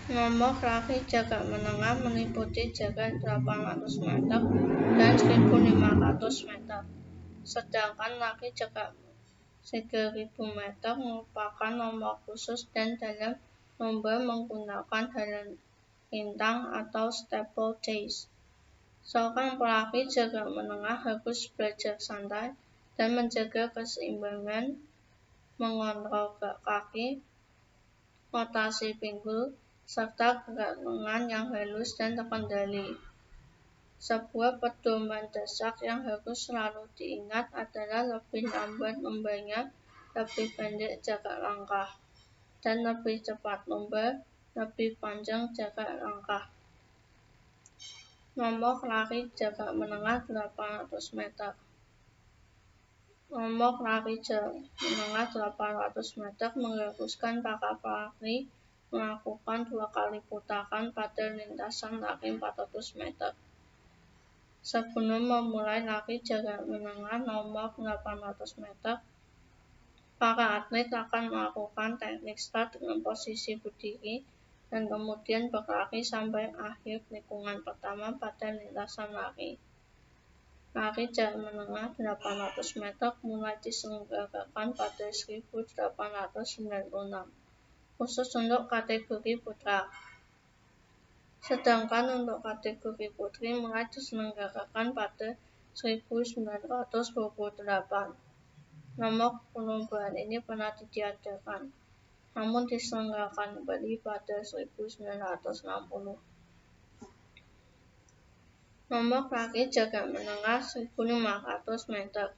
Nomor lari jarak menengah meliputi jarak 800 meter dan 1500 meter. Sedangkan lari jarak 3000 meter merupakan nomor khusus dan dalam lomba menggunakan halilintar atau steeplechase. Seorang pelari jarak menengah harus belajar santai dan menjaga keseimbangan, mengontrol gerak kaki, rotasi pinggul, serta gerak lengan yang halus dan terkendali. Sebuah pedoman dasar yang harus selalu diingat adalah lebih lambat lombanya, lebih pendek jarak langkah, dan lebih cepat lomba, lebih panjang jarak langkah. Nomor lari jarak menengah 800 meter. Nomor lari jarak menengah 800 meter mengharuskan para pelari melakukan 2 kali putaran pada lintasan lari 400 meter. Sebelum memulai lari jarak menengah nomor 800 meter, para atlet akan melakukan teknik start dengan posisi berdiri dan kemudian berlari sampai akhir tikungan pertama pada lintasan lari. Lari jarak menengah 800 meter mulai diselenggarakan pada 1896, khusus untuk kategori putra. Sedangkan untuk kategori putri mulai diselenggarakan pada 1928. Nomor perlombaan ini pernah ditiadakan, namun diselenggarakan kembali pada 1960. Nomor lari jarak menengah 1500 meter.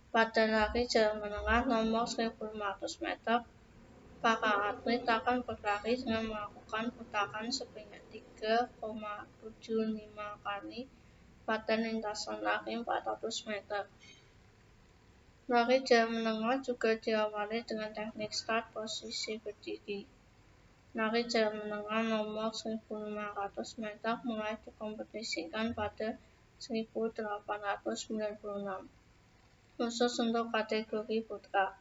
Pada lari jarak menengah nomor 1500 meter, para atlet akan berlari dengan melakukan putaran sebanyak 3,75 kali pada lintasan lari 400 meter. Lari jarak menengah juga diawali dengan teknik start posisi berdiri. Lari jarak menengah nomor 1500 meter mulai dikompetisikan pada 1896, khusus untuk kategori putra.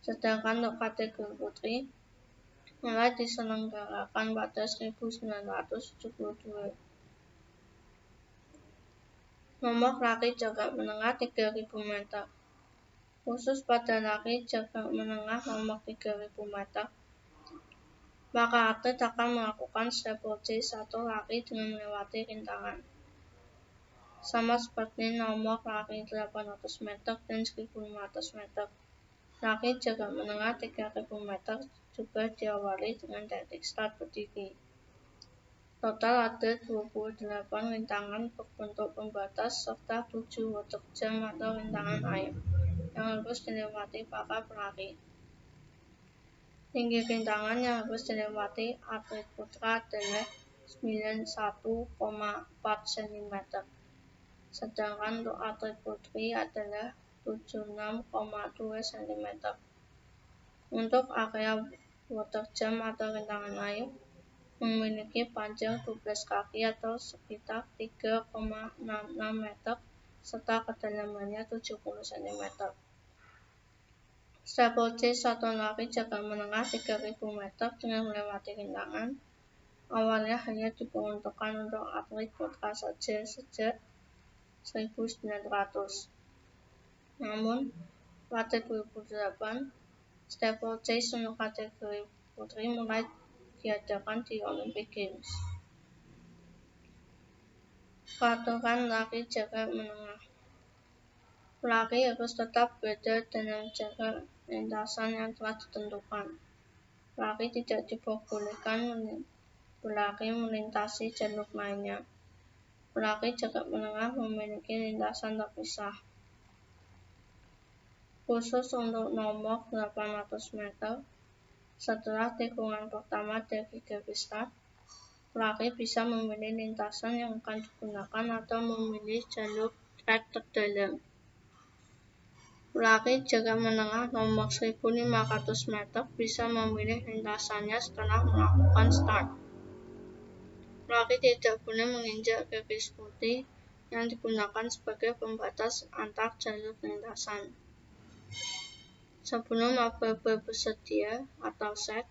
Sedangkan untuk kategori putri mulai diselenggarakan pada 1972. Nomor lari jarak menengah 3000 meter. Khusus pada lari jarak menengah nomor 3000 meter, para atlet akan melakukan steeplechase atau lari dengan melewati rintangan. Sama seperti nomor lari 800 meter dan 1500 meter. Lari jarak menengah 3000 meter juga diawali dengan teknik start berdiri. Total ada 28 rintangan berbentuk pembatas serta 7 water jump atau rintangan air yang harus dilewati para pelari. Tinggi rintangan yang harus dilewati atlet putra adalah 91,4 cm, sedangkan untuk atlet putri adalah 76,2 cm. Untuk area water jump atau rintangan air memiliki panjang 12 kaki atau sekitar 3,66 meter serta kedalamannya 70 cm. Steeplechase atau lari jarak menengah 3000 meter dengan melewati rintangan awalnya hanya diperuntukkan untuk atlet putra saja sejak 1900. Namun, pada 2008, steeplechase untuk kategori putri mulai diadakan di Olympic Games. Peraturan lari jarak menengah. Pelari harus tetap berada dalam jarak lintasan yang telah ditentukan. Pelari tidak diperbolehkan berlari melintasi jalur lainnya. Pelari jarak menengah memiliki lintasan terpisah. Khusus untuk nomor 800 meter, setelah tikungan pertama dari garis start, pelari bisa memilih lintasan yang akan digunakan atau memilih jalur trek terdalam. Pelari jarak menengah nomor 1500 meter bisa memilih lintasannya setelah melakukan start. Pelari tidak boleh menginjak garis putih yang digunakan sebagai pembatas antar jalur lintasan. Sebelum aba-aba bersedia atau set,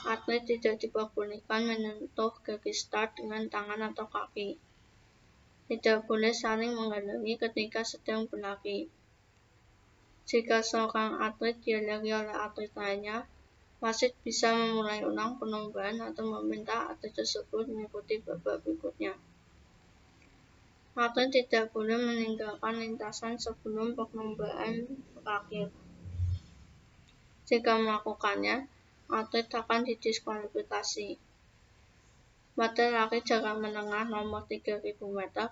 Atlet tidak diperbolehkan menyentuh garis start dengan tangan atau kaki. Tidak boleh saling menghalangi ketika sedang berlari. Jika seorang atlet dihalangi oleh atlet lainnya, wasit bisa memulai ulang perlombaan atau meminta atlet tersebut mengikuti babak berikutnya. Atlet tidak boleh meninggalkan lintasan sebelum perlombaan berakhir. Jika melakukannya, atlet akan didiskualifikasi. Pada lari jarak menengah nomor 3.000 meter,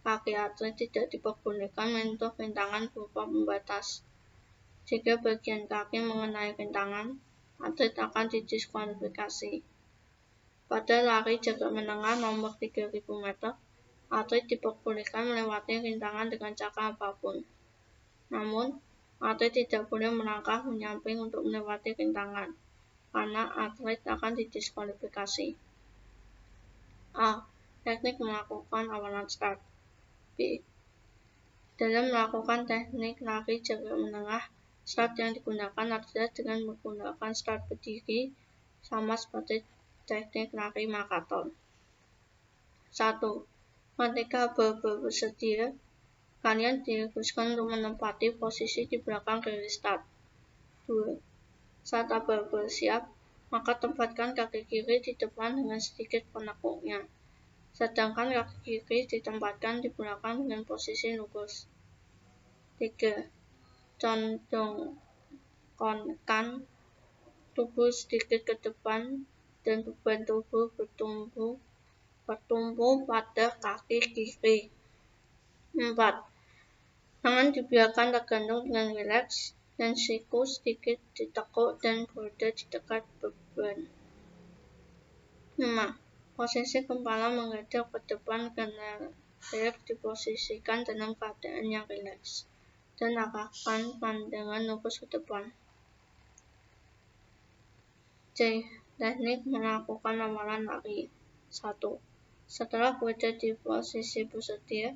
kaki atlet tidak diperbolehkan menyentuh rintangan berupa pembatas. Jika bagian kaki mengenai rintangan, atlet akan didiskualifikasi. Pada lari jarak menengah nomor 3.000 meter, atlet diperbolehkan melewati rintangan dengan cara apapun. Namun, atlet tidak boleh melangkah menyamping untuk melewati rintangan, karena atlet akan didiskualifikasi. A. Teknik melakukan awalan start. B. Dalam melakukan teknik lari jarak menengah, start yang digunakan adalah dengan menggunakan start berdiri, sama seperti teknik lari maraton. 1. Ketika aba-aba bersedia, kalian diharuskan untuk menempati posisi di belakang garis start. 2. Saat aba-aba siap, maka tempatkan kaki kiri di depan dengan sedikit penekuknya, sedangkan kaki kiri ditempatkan di belakang dengan posisi lurus. 3. Condongkan tubuh sedikit ke depan dan beban tubuh bertumpu pada kaki kiri. 4. Tangan dibiarkan tergantung dengan rileks dan siku sedikit ditekuk dan berada di dekat beban. 5. Posisi kepala menghadap ke depan dan leher diposisikan dalam keadaan yang rileks dan arahkan pandangan lurus ke depan. C. Teknik melakukan amalan lari. 1. Setelah berada di posisi bersedia,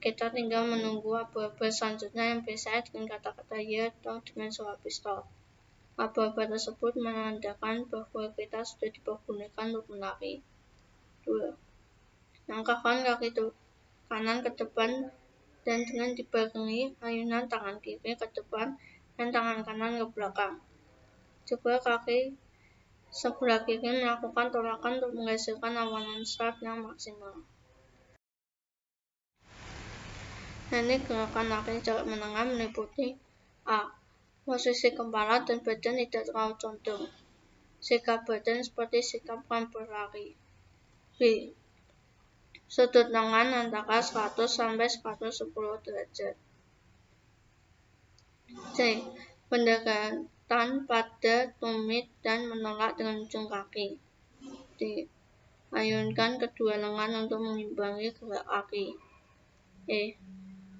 kita tinggal menunggu aba-aba selanjutnya yang biasanya dengan kata-kata ya atau dengan suara pistol. Aba-aba tersebut menandakan bahwa kita sudah diperbolehkan untuk berlari. 2. Langkahkan kaki kanan ke depan dan dengan dibarengi ayunan tangan kiri ke depan dan tangan kanan ke belakang. Coba kaki sebelah kiri melakukan tolakan untuk menghasilkan awalan start yang maksimal. Teknik gerakan lari jarak menengah meliputi A. Posisi kepala dan badan tidak terlalu condong. Sikap badan seperti sikap berlari. B. Sudut tangan antara 100 sampai 110 derajat. C. Pendekatan pada tumit dan menolak dengan ujung kaki. D. Ayunkan kedua lengan untuk mengimbangi gerak kaki. E.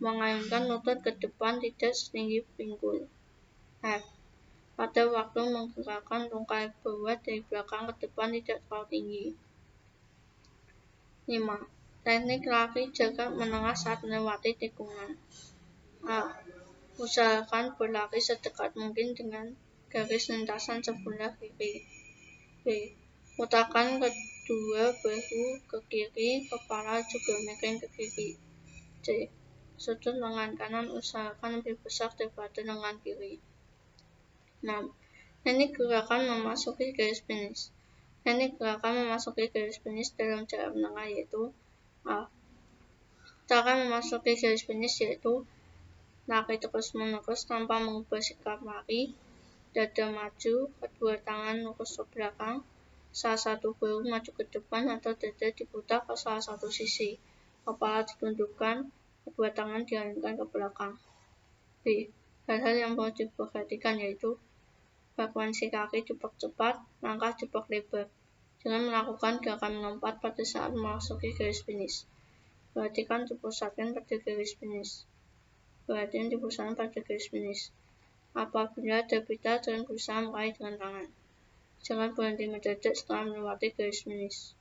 Mengayunkan lutut ke depan tidak setinggi pinggul. F. Pada waktu menggerakkan tungkai bawah dari belakang ke depan tidak terlalu tinggi. 5. Teknik lari jarak menengah saat melewati tikungan. A. Usahakan berlari sedekat mungkin dengan garis lintasan sebelah kiri. B. Putarkan kedua bahu ke kiri, kepala juga miring ke kiri. C. Sudut lengan kanan usahakan lebih besar daripada lengan kiri. 6. Teknik gerakan memasuki garis finish. Teknik gerakan memasuki garis finish dalam jarak menengah yaitu A. Cara memasuki garis finish yaitu lari terus-menerus tanpa mengubah sikap lari, dada maju, kedua tangan lurus ke belakang, salah satu bahu maju ke depan atau dada diputar ke salah satu sisi, kepala ditundukkan, kedua tangan dialungkan ke belakang. B. Hal-hal yang perlu diperhatikan yaitu frekuensi kaki dipercepat, langkah diperlebar. Jangan melakukan gerakan melompat pada saat memasuki garis finish. Perhatian dipusatkan pada garis finish. Apabila ada pita, jangan berusaha meraih dengan tangan. Jangan berhenti mendadak setelah melewati garis finish.